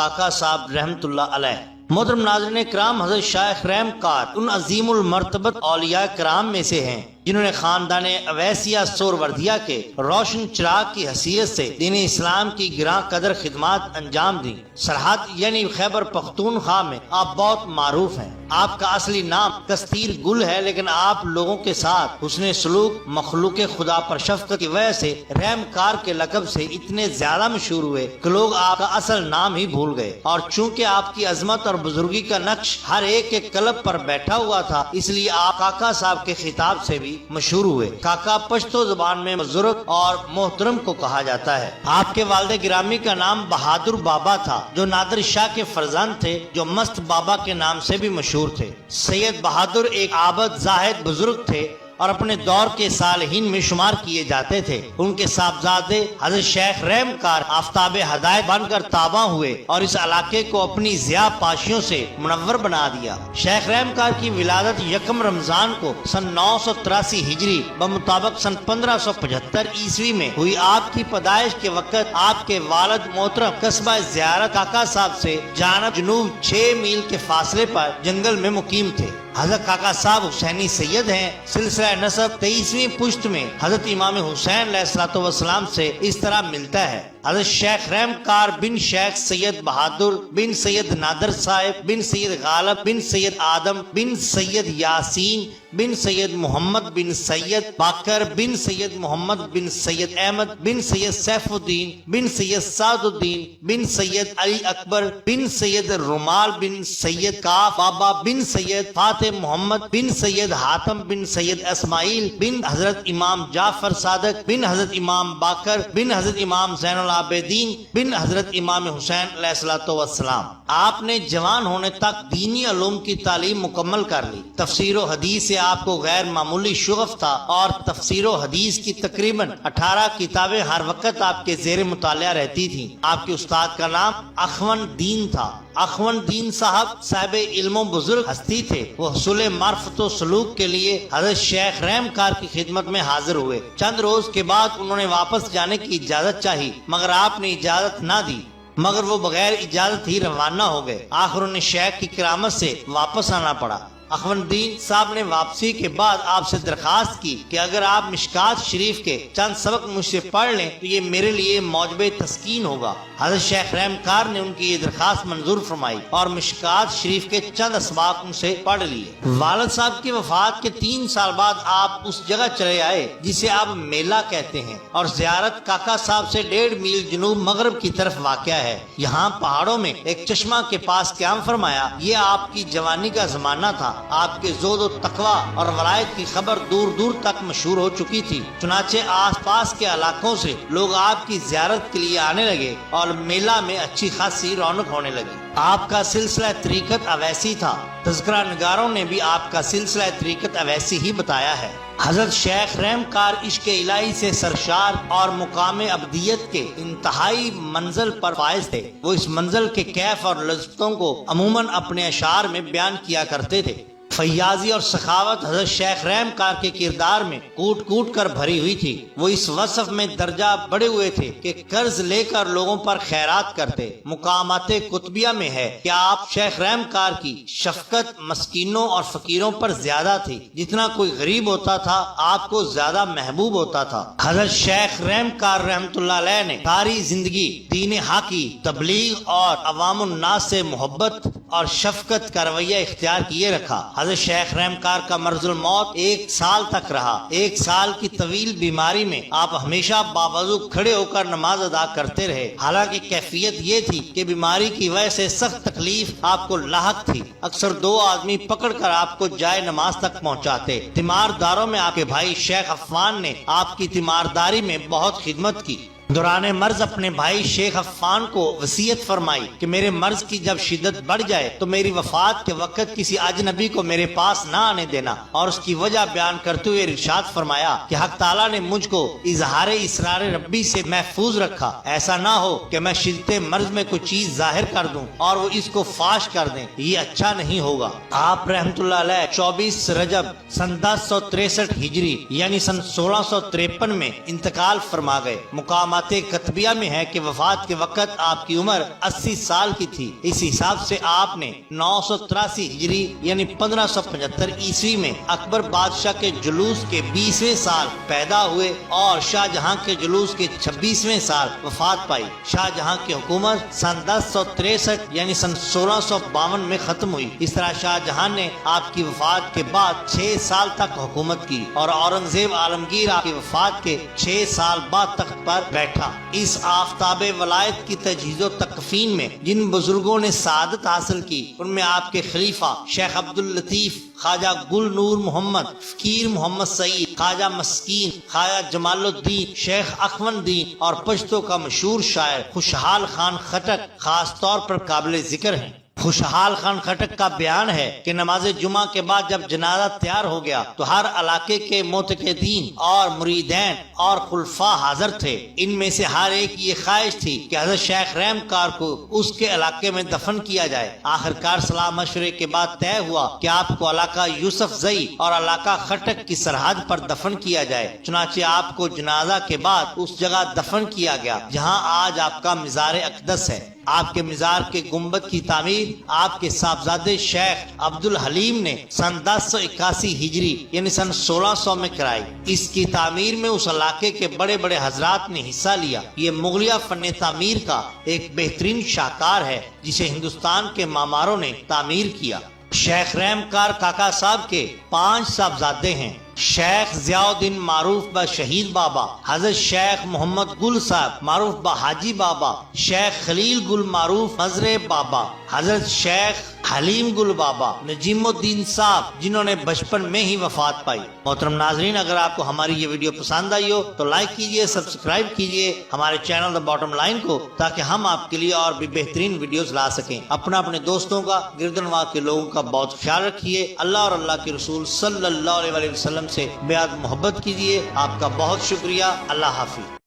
کاکا صاحب رحمت اللہ علیہ۔ محترم ناظرین کرام، حضرت شاہ خریم کار ان عظیم المرتبت اولیاء کرام میں سے ہیں جنہوں نے خاندان اویسیہ سوروردیہ کے روشن چراغ کی حیثیت سے دین اسلام کی گراں قدر خدمات انجام دی۔ سرحد یعنی خیبر پختونخوا میں آپ بہت معروف ہیں۔ آپ کا اصلی نام کستیر گل ہے، لیکن آپ لوگوں کے ساتھ حسن سلوک، مخلوق خدا پر شفقت کی وجہ سے رحم کار کے لقب سے اتنے زیادہ مشہور ہوئے کہ لوگ آپ کا اصل نام ہی بھول گئے، اور چونکہ آپ کی عظمت اور بزرگی کا نقش ہر ایک کے قلب پر بیٹھا ہوا تھا، اس لیے آپ کاکا صاحب کے خطاب سے بھی مشہور ہوئے۔ کاکا پشتو زبان میں بزرگ اور محترم کو کہا جاتا ہے۔ آپ کے والد گرامی کا نام بہادر بابا تھا، جو نادر شاہ کے فرزند تھے، جو مست بابا کے نام سے بھی مشہور تھے۔ سید بہادر ایک عابد زاہد بزرگ تھے اور اپنے دور کے صالحین میں شمار کیے جاتے تھے۔ ان کے صاحبزادے حضرت شیخ رحم کار آفتاب ہدایت بن کر تابع ہوئے اور اس علاقے کو اپنی ضیاء پاشیوں سے منور بنا دیا۔ شیخ رحم کار کی ولادت یکم رمضان کو سن 983 ہجری بمطابق سن 1575 عیسوی میں ہوئی۔ آپ کی پیدائش کے وقت آپ کے والد محترم قصبہ زیارت کاکا صاحب سے جنوب 6 میل کے فاصلے پر جنگل میں مقیم تھے۔ حضرت کاکا صاحب حسینی سید ہیں۔ سلسلہ نسب 23ویں پشت میں حضرت امام حسین علیہ السلام سے اس طرح ملتا ہے: حضرت شیخ رحم کار بن شیخ سید بہادر بن سید نادر صاحب بن سید غالب بن سید آدم بن سید یاسین بن سید محمد بن سید باقر بن سید محمد بن سید احمد بن سید سیف الدین بن سید سعد الدین بن سید علی اکبر بن سید رومال بن سید کاف بابا بن سید فاتح محمد بن سید حاتم بن سید اسماعیل بن حضرت امام جعفر صادق بن حضرت امام باقر بن حضرت امام زین العابدین بن حضرت امام حسین علیہ السلام۔ آپ نے جوان ہونے تک دینی علوم کی تعلیم مکمل کر لی۔ تفسیر و حدیث سے آپ کو غیر معمولی شغف تھا اور تفسیر و حدیث کی تقریباً 18 کتابیں ہر وقت آپ کے زیر مطالعہ رہتی تھیں۔ آپ کے استاد کا نام اخون دین تھا۔ اخون دین صاحب علم و بزرگ ہستی تھے۔ وہ حصول معرفت و سلوک کے لیے حضرت شیخ رحم کار کی خدمت میں حاضر ہوئے۔ چند روز کے بعد انہوں نے واپس جانے کی اجازت چاہی، مگر آپ نے اجازت نہ دی، مگر وہ بغیر اجازت ہی روانہ ہو گئے۔ آخر انہیں شیخ کی کرامت سے واپس آنا پڑا۔ اخون دین صاحب نے واپسی کے بعد آپ سے درخواست کی کہ اگر آپ مشکات شریف کے چند سبق مجھ سے پڑھ لیں تو یہ میرے لیے موجب تسکین ہوگا۔ حضرت شیخ رحم کار نے ان کی یہ درخواست منظور فرمائی اور مشکات شریف کے چند اسباق ان سے پڑھ لیے۔ والد صاحب کی وفات کے 3 سال بعد آپ اس جگہ چلے آئے جسے آپ میلہ کہتے ہیں، اور زیارت کاکا صاحب سے 1.5 میل جنوب مغرب کی طرف واقع ہے۔ یہاں پہاڑوں میں ایک چشمہ کے پاس قیام فرمایا۔ یہ آپ کی جوانی کا زمانہ تھا۔ آپ کے زہد و تقوی اور ولایت کی خبر دور دور تک مشہور ہو چکی تھی، چنانچہ آس پاس کے علاقوں سے لوگ آپ کی زیارت کے لیے آنے لگے اور میلہ میں اچھی خاصی رونق ہونے لگی۔ آپ کا سلسلہ طریقت اویسی تھا۔ تذکرہ نگاروں نے بھی آپ کا سلسلہ طریقت اویسی ہی بتایا ہے۔ حضرت شیخ رحم کار عشق الہی سے سرشار اور مقام ابدیت کے انتہائی منزل پر فائز تھے۔ وہ اس منزل کے کیف اور لذتوں کو عموماً اپنے اشعار میں بیان کیا کرتے تھے۔ فیاضی اور سخاوت حضرت شیخ رحم کار کے کردار میں کوٹ کوٹ کر بھری ہوئی تھی۔ وہ اس وصف میں درجہ بڑے ہوئے تھے کہ قرض لے کر لوگوں پر خیرات کرتے۔ مقامات قطبیہ میں ہے کہ آپ شیخ رحم کار کی شفقت مسکینوں اور فقیروں پر زیادہ تھی۔ جتنا کوئی غریب ہوتا تھا آپ کو زیادہ محبوب ہوتا تھا۔ حضرت شیخ رحم کار رحمت اللہ علیہ نے ساری زندگی دین حق کی تبلیغ اور عوام الناس سے محبت اور شفقت کا رویہ اختیار کیے رکھا۔ حضرت شیخ رحم کار کا مرض الموت 1 سال تک رہا۔ 1 سال کی طویل بیماری میں آپ ہمیشہ باوضو کھڑے ہو کر نماز ادا کرتے رہے۔ حالانکہ کیفیت یہ تھی کہ بیماری کی وجہ سے سخت تکلیف آپ کو لاحق تھی۔ اکثر 2 آدمی پکڑ کر آپ کو جائے نماز تک پہنچاتے۔ تیمارداروں میں آپ کے بھائی شیخ عفان نے آپ کی تیمارداری میں بہت خدمت کی۔ دوران مرض اپنے بھائی شیخ عفان کو وصیت فرمائی کہ میرے مرض کی جب شدت بڑھ جائے تو میری وفات کے وقت کسی اجنبی کو میرے پاس نہ آنے دینا، اور اس کی وجہ بیان کرتے ہوئے ارشاد فرمایا کہ حق تعالیٰ نے مجھ کو اظہار اسرار ربی سے محفوظ رکھا، ایسا نہ ہو کہ میں شدت مرض میں کوئی چیز ظاہر کر دوں اور وہ اس کو فاش کر دیں، یہ اچھا نہیں ہوگا۔ آپ رحمت اللہ علیہ 24 رجب سن 1063 ہجری یعنی سن 1653 میں انتقال فرما گئے۔ مقامات روایت کتبیہ میں ہے کہ وفات کے وقت آپ کی عمر 80 سال کی تھی۔ اس حساب سے آپ نے 983 ہجری یعنی 1575 عیسوی میں اکبر بادشاہ کے جلوس کے 20ویں سال پیدا ہوئے اور شاہ جہاں کے جلوس کے 26ویں سال وفات پائی۔ شاہ جہاں کی حکومت سن 1063 یعنی سن 1652 میں ختم ہوئی۔ اس طرح شاہ جہاں نے آپ کی وفات کے بعد 6 سال تک حکومت کی اور اورنگزیب عالمگیر آپ کی وفات کے 6 سال بعد تخت پر بیٹھا۔ اس آفتاب ولایت کی تجہیز و تکفین میں جن بزرگوں نے سعادت حاصل کی ان میں آپ کے خلیفہ شیخ عبداللطیف، خواجہ گل نور محمد، فقیر محمد سعید، خواجہ مسکین، خواجہ جمال الدین، شیخ اخون الدین اور پشتو کا مشہور شاعر خوشحال خان خٹک خاص طور پر قابل ذکر ہیں۔ خوشحال خان خٹک کا بیان ہے کہ نماز جمعہ کے بعد جب جنازہ تیار ہو گیا تو ہر علاقے کے معتقدین اور مریدین اور خلفاء حاضر تھے۔ ان میں سے ہر ایک یہ خواہش تھی کہ حضرت شیخ رحم کار کو اس کے علاقے میں دفن کیا جائے۔ آخرکار صلاح مشورے کے بعد طے ہوا کہ آپ کو علاقہ یوسف زئی اور علاقہ خٹک کی سرحد پر دفن کیا جائے۔ چنانچہ آپ کو جنازہ کے بعد اس جگہ دفن کیا گیا جہاں آج آپ کا مزار اقدس ہے۔ آپ کے مزار کے گنبد کی تعمیر آپ کے صاحبزادے شیخ عبدالحلیم نے سن 1081 ہجری یعنی سن 1600 میں کرائی۔ اس کی تعمیر میں اس علاقے کے بڑے بڑے حضرات نے حصہ لیا۔ یہ مغلیہ فن تعمیر کا ایک بہترین شاہکار ہے جسے ہندوستان کے معماروں نے تعمیر کیا۔ شیخ رحم کار کاکا صاحب کے 5 صاحبزادے ہیں۔ شیخ ضیاء الدین معروف با شہید بابا، حضرت شیخ محمد گل صاحب معروف با حاجی بابا، شیخ خلیل گل معروف مزر بابا، حضرت شیخ حلیم گل بابا، نجیم الدین صاحب جنہوں نے بچپن میں ہی وفات پائی۔ محترم ناظرین، اگر آپ کو ہماری یہ ویڈیو پسند آئی ہو تو لائک کیجئے، سبسکرائب کیجئے ہمارے چینل دا باٹم لائن کو، تاکہ ہم آپ کے لیے اور بھی بہترین ویڈیوز لا سکیں۔ اپنے دوستوں کا، گردنواں کے لوگوں کا بہت خیال رکھیے۔ اللہ اور اللہ کے رسول صلی اللہ علیہ وسلم سے بے حد محبت کیجئے۔ آپ کا بہت شکریہ۔ اللہ حافظ۔